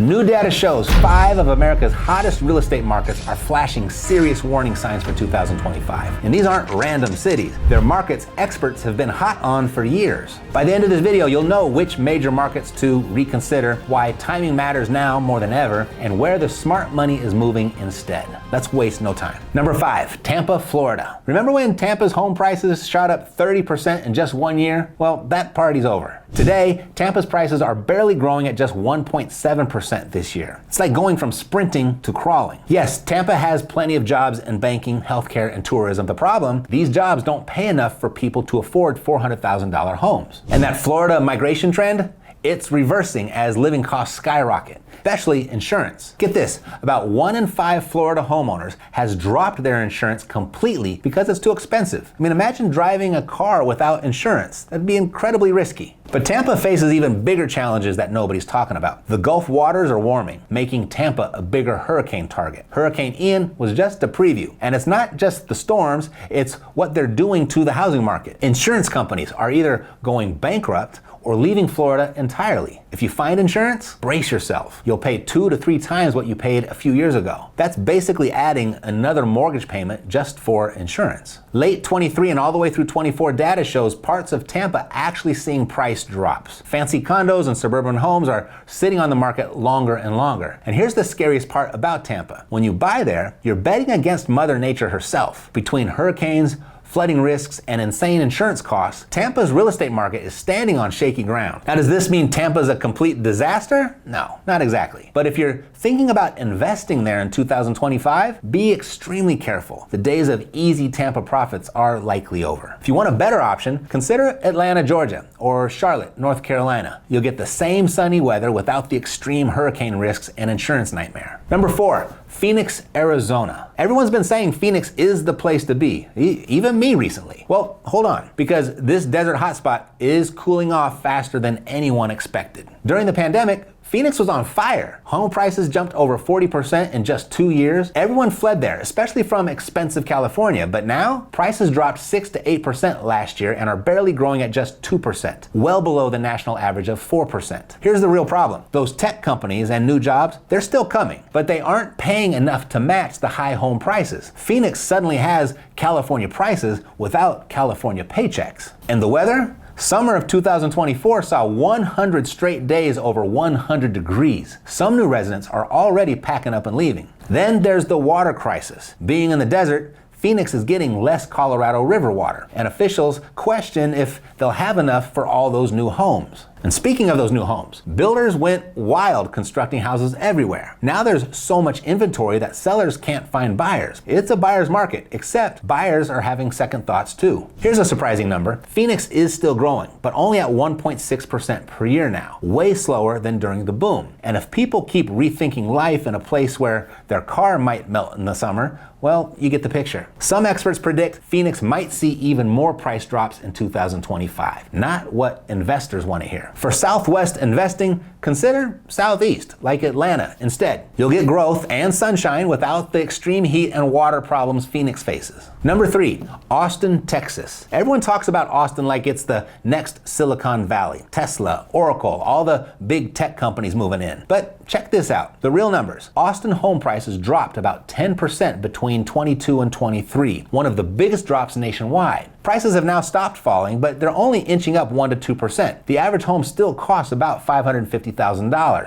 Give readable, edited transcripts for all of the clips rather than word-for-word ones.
New data shows 5 of America's hottest real estate markets are flashing serious warning signs for 2025. And these aren't random cities. They're markets experts have been hot on for years. By the end of this video, you'll know which major markets to reconsider, why timing matters now more than ever, and where the smart money is moving instead. Let's waste no time. Number 5, Tampa, Florida. Remember when Tampa's home prices shot up 30% in just 1 year? Well, that party's over. Today, Tampa's prices are barely growing at just 1.7% this year. It's like going from sprinting to crawling. Yes, Tampa has plenty of jobs in banking, healthcare, and tourism. The problem, these jobs don't pay enough for people to afford $400,000 homes. And that Florida migration trend? It's reversing as living costs skyrocket, especially insurance. Get this, about 1 in 5 Florida homeowners has dropped their insurance completely because it's too expensive. I mean, imagine driving a car without insurance. That'd be incredibly risky. But Tampa faces even bigger challenges that nobody's talking about. The Gulf waters are warming, making Tampa a bigger hurricane target. Hurricane Ian was just a preview. And it's not just the storms, it's what they're doing to the housing market. Insurance companies are either going bankrupt or leaving Florida entirely. If you find insurance, brace yourself. You'll pay 2 to 3 times what you paid a few years ago. That's basically adding another mortgage payment just for insurance. Late 23 and all the way through 24 data shows parts of Tampa actually seeing price drops. Fancy condos and suburban homes are sitting on the market longer and longer. And here's the scariest part about Tampa. When you buy there, you're betting against Mother Nature herself. Between hurricanes, flooding risks, and insane insurance costs, Tampa's real estate market is standing on shaky ground. Now, does this mean Tampa's a complete disaster? No, not exactly. But if you're thinking about investing there in 2025, be extremely careful. The days of easy Tampa profits are likely over. If you want a better option, consider Atlanta, Georgia, or Charlotte, North Carolina. You'll get the same sunny weather without the extreme hurricane risks and insurance nightmare. Number 4, Phoenix, Arizona. Everyone's been saying Phoenix is the place to be, even me recently. Well, hold on, because this desert hotspot is cooling off faster than anyone expected. During the pandemic, Phoenix was on fire. Home prices jumped over 40% in just 2 years. Everyone fled there, especially from expensive California. But now, prices dropped 6 to 8% last year and are barely growing at just 2%, well below the national average of 4%. Here's the real problem. Those tech companies and new jobs, they're still coming, but they aren't paying enough to match the high home prices. Phoenix suddenly has California prices without California paychecks. And the weather? Summer of 2024 saw 100 straight days over 100 degrees. Some new residents are already packing up and leaving. Then there's the water crisis. Being in the desert, Phoenix is getting less Colorado River water, and officials question if they'll have enough for all those new homes. And speaking of those new homes, builders went wild constructing houses everywhere. Now there's so much inventory that sellers can't find buyers. It's a buyer's market, except buyers are having second thoughts too. Here's a surprising number. Phoenix is still growing, but only at 1.6% per year now, way slower than during the boom. And if people keep rethinking life in a place where their car might melt in the summer, well, you get the picture. Some experts predict Phoenix might see even more price drops in 2025. Not what investors want to hear. For Southwest investing, consider Southeast, like Atlanta, instead. You'll get growth and sunshine without the extreme heat and water problems Phoenix faces. Number 3, Austin, Texas. Everyone talks about Austin like it's the next Silicon Valley. Tesla, Oracle, all the big tech companies moving in. But check this out. The real numbers. Austin home prices dropped about 10% between 22 and 23, one of the biggest drops nationwide. Prices have now stopped falling, but they're only inching up 1 to 2%. The average home still costs about $550,000,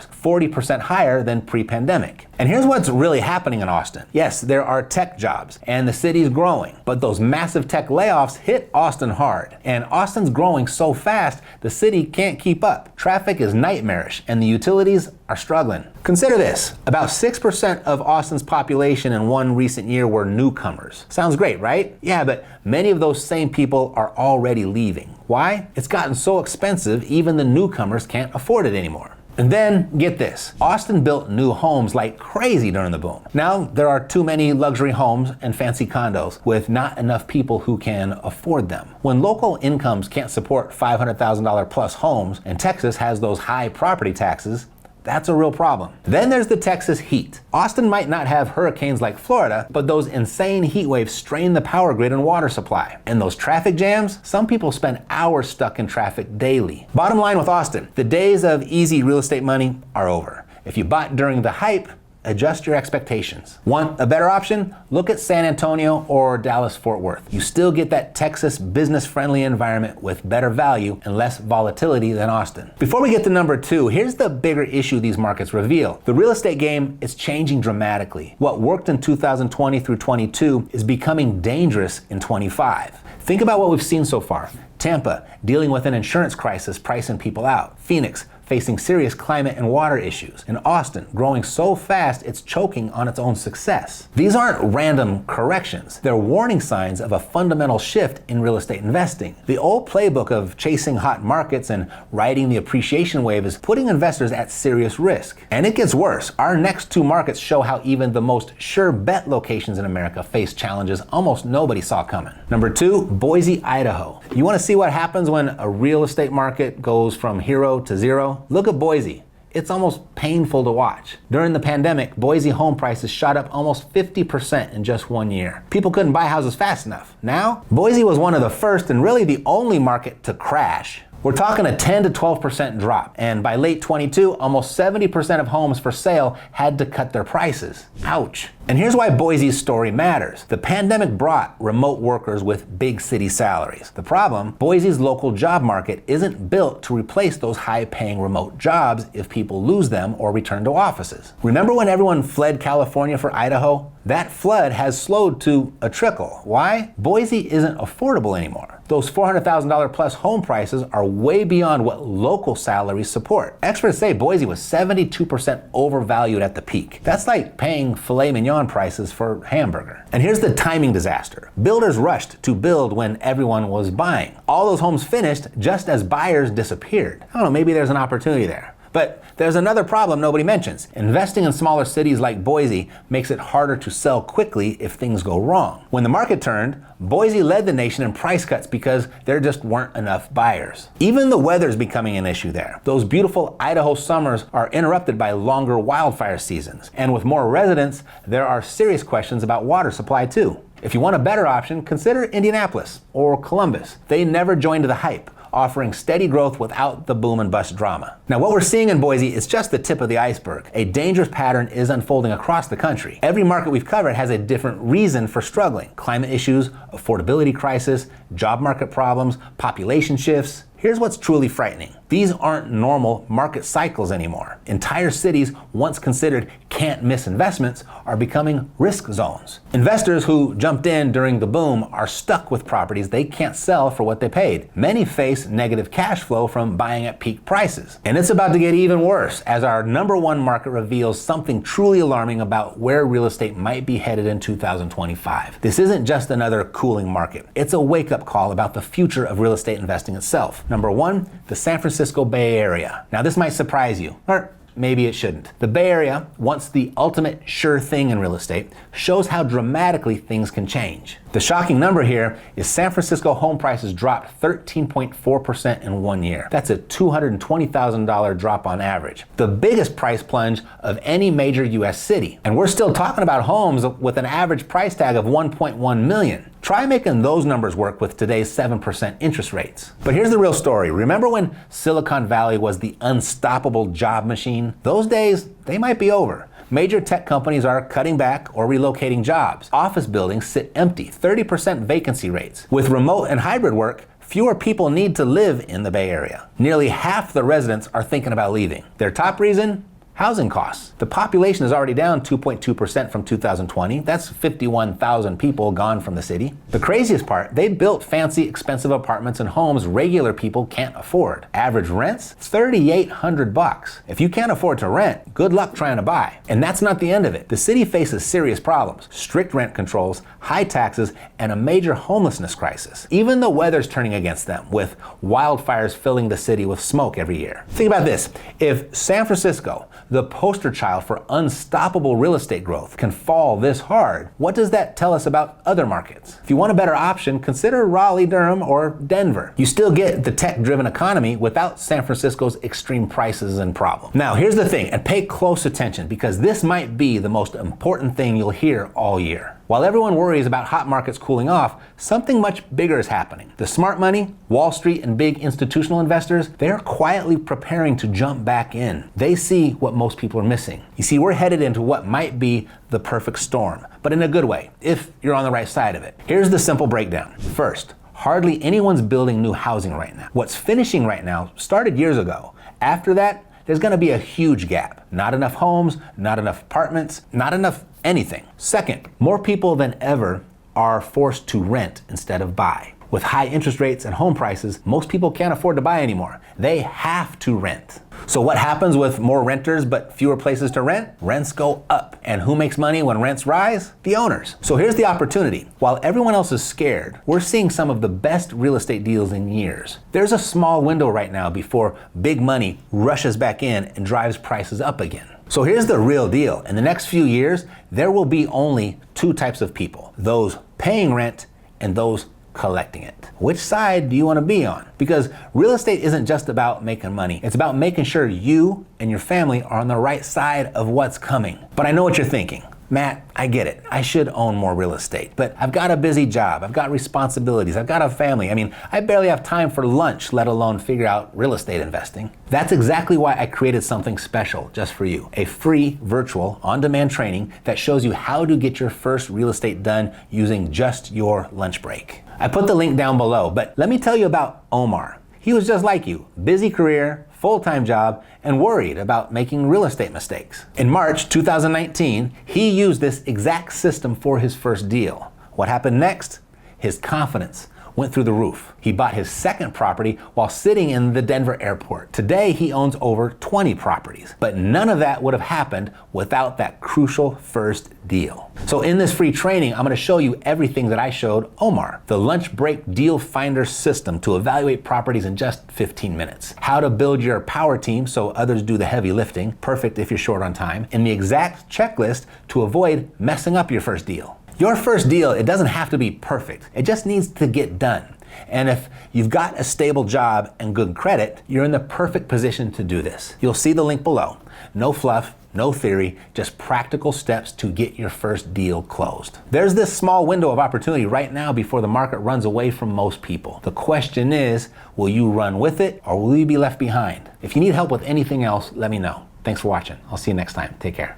40% higher than pre-pandemic. And here's what's really happening in Austin. Yes, there are tech jobs, and the city's growing, but those massive tech layoffs hit Austin hard. And Austin's growing so fast, the city can't keep up. Traffic is nightmarish, and the utilities are struggling. Consider this, about 6% of Austin's population in one recent year were newcomers. Sounds great, right? Yeah, but many of those same people are already leaving. Why? It's gotten so expensive, even the newcomers can't afford it anymore. And then, get this, Austin built new homes like crazy during the boom. Now, there are too many luxury homes and fancy condos with not enough people who can afford them. When local incomes can't support $500,000 plus homes, and Texas has those high property taxes, That's a real problem. Then there's the Texas heat. Austin might not have hurricanes like Florida, but those insane heat waves strain the power grid and water supply. And those traffic jams, some people spend hours stuck in traffic daily. Bottom line with Austin, the days of easy real estate money are over. If you bought during the hype, adjust your expectations. Want a better option? Look at San Antonio or Dallas-Fort Worth. You still get that Texas business-friendly environment with better value and less volatility than Austin. Before we get to number 2, here's the bigger issue these markets reveal. The real estate game is changing dramatically. What worked in 2020 through 22 is becoming dangerous in 25. Think about what we've seen so far. Tampa dealing with an insurance crisis pricing people out. Phoenix facing serious climate and water issues. And Austin growing so fast it's choking on its own success. These aren't random corrections. They're warning signs of a fundamental shift in real estate investing. The old playbook of chasing hot markets and riding the appreciation wave is putting investors at serious risk. And it gets worse. Our next 2 markets show how even the most sure bet locations in America face challenges almost nobody saw coming. Number 2, Boise, Idaho. You want to see what happens when a real estate market goes from hero to zero? Look at Boise. It's almost painful to watch. During the pandemic, Boise home prices shot up almost 50% in just 1 year. People couldn't buy houses fast enough. Now, Boise was one of the first and really the only market to crash. We're talking a 10 to 12% drop, and by late 22, almost 70% of homes for sale had to cut their prices. Ouch. And here's why Boise's story matters. The pandemic brought remote workers with big city salaries. The problem, Boise's local job market isn't built to replace those high-paying remote jobs if people lose them or return to offices. Remember when everyone fled California for Idaho? That flood has slowed to a trickle. Why? Boise isn't affordable anymore. Those $400,000 plus home prices are way beyond what local salaries support. Experts say Boise was 72% overvalued at the peak. That's like paying filet mignon prices for hamburger. And here's the timing disaster. Builders rushed to build when everyone was buying. All those homes finished just as buyers disappeared. I don't know, maybe there's an opportunity there. But there's another problem nobody mentions. Investing in smaller cities like Boise makes it harder to sell quickly if things go wrong. When the market turned, Boise led the nation in price cuts because there just weren't enough buyers. Even the weather's becoming an issue there. Those beautiful Idaho summers are interrupted by longer wildfire seasons. And with more residents, there are serious questions about water supply too. If you want a better option, consider Indianapolis or Columbus. They never joined the hype, offering steady growth without the boom and bust drama. Now, what we're seeing in Boise is just the tip of the iceberg. A dangerous pattern is unfolding across the country. Every market we've covered has a different reason for struggling. Climate issues, affordability crisis, job market problems, population shifts. Here's what's truly frightening. These aren't normal market cycles anymore. Entire cities, once considered can't-miss investments, are becoming risk zones. Investors who jumped in during the boom are stuck with properties they can't sell for what they paid. Many face negative cash flow from buying at peak prices. And it's about to get even worse as our number 1 market reveals something truly alarming about where real estate might be headed in 2025. This isn't just another cooling market. It's a wake-up call about the future of real estate investing itself. Number 1, the San Francisco Bay Area. Now this might surprise you, or maybe it shouldn't. The Bay Area, once the ultimate sure thing in real estate, shows how dramatically things can change. The shocking number here is San Francisco home prices dropped 13.4% in 1 year. That's a $220,000 drop on average. The biggest price plunge of any major US city. And we're still talking about homes with an average price tag of $1.1 million. Try making those numbers work with today's 7% interest rates. But here's the real story. Remember when Silicon Valley was the unstoppable job machine? Those days, they might be over. Major tech companies are cutting back or relocating jobs. Office buildings sit empty, 30% vacancy rates. With remote and hybrid work, fewer people need to live in the Bay Area. Nearly half the residents are thinking about leaving. Their top reason? Housing costs. The population is already down 2.2% from 2020. That's 51,000 people gone from the city. The craziest part, they built fancy, expensive apartments and homes regular people can't afford. Average rents? $3,800. If you can't afford to rent, good luck trying to buy. And that's not the end of it. The city faces serious problems. Strict rent controls, high taxes, and a major homelessness crisis. Even the weather's turning against them, with wildfires filling the city with smoke every year. Think about this. If San Francisco, the poster child for unstoppable real estate growth, can fall this hard, what does that tell us about other markets? If you want a better option, consider Raleigh, Durham, or Denver. You still get the tech-driven economy without San Francisco's extreme prices and problems. Now, here's the thing, and pay close attention because this might be the most important thing you'll hear all year. While everyone worries about hot markets cooling off, something much bigger is happening. The smart money, Wall Street, and big institutional investors, they're quietly preparing to jump back in. They see what most people are missing. You see, we're headed into what might be the perfect storm, but in a good way, if you're on the right side of it. Here's the simple breakdown. First, hardly anyone's building new housing right now. What's finishing right now started years ago. After that, there's gonna be a huge gap. Not enough homes, not enough apartments, not enough anything. Second, more people than ever are forced to rent instead of buy. With high interest rates and home prices, most people can't afford to buy anymore. They have to rent. So what happens with more renters but fewer places to rent? Rents go up. And who makes money when rents rise? The owners. So here's the opportunity. While everyone else is scared, we're seeing some of the best real estate deals in years. There's a small window right now before big money rushes back in and drives prices up again. So here's the real deal. In the next few years, there will be only two types of people: those paying rent and those collecting it. Which side do you want to be on? Because real estate isn't just about making money. It's about making sure you and your family are on the right side of what's coming. But I know what you're thinking. Matt, I get it. I should own more real estate, but I've got a busy job. I've got responsibilities. I've got a family. I mean, I barely have time for lunch, let alone figure out real estate investing. That's exactly why I created something special just for you. A free, virtual, on-demand training that shows you how to get your first real estate done using just your lunch break. I put the link down below, but let me tell you about Omar. He was just like you, busy career, full-time job, and worried about making real estate mistakes. In March 2019, he used this exact system for his first deal. What happened next? His confidence went through the roof. He bought his second property while sitting in the Denver airport. Today, he owns over 20 properties, but none of that would have happened without that crucial first deal. So in this free training, I'm gonna show you everything that I showed Omar. The lunch break deal finder system to evaluate properties in just 15 minutes. How to build your power team so others do the heavy lifting, perfect if you're short on time, and the exact checklist to avoid messing up your first deal. Your first deal, it doesn't have to be perfect. It just needs to get done. And if you've got a stable job and good credit, you're in the perfect position to do this. You'll see the link below. No fluff, no theory, just practical steps to get your first deal closed. There's this small window of opportunity right now before the market runs away from most people. The question is, will you run with it or will you be left behind? If you need help with anything else, let me know. Thanks for watching. I'll see you next time. Take care.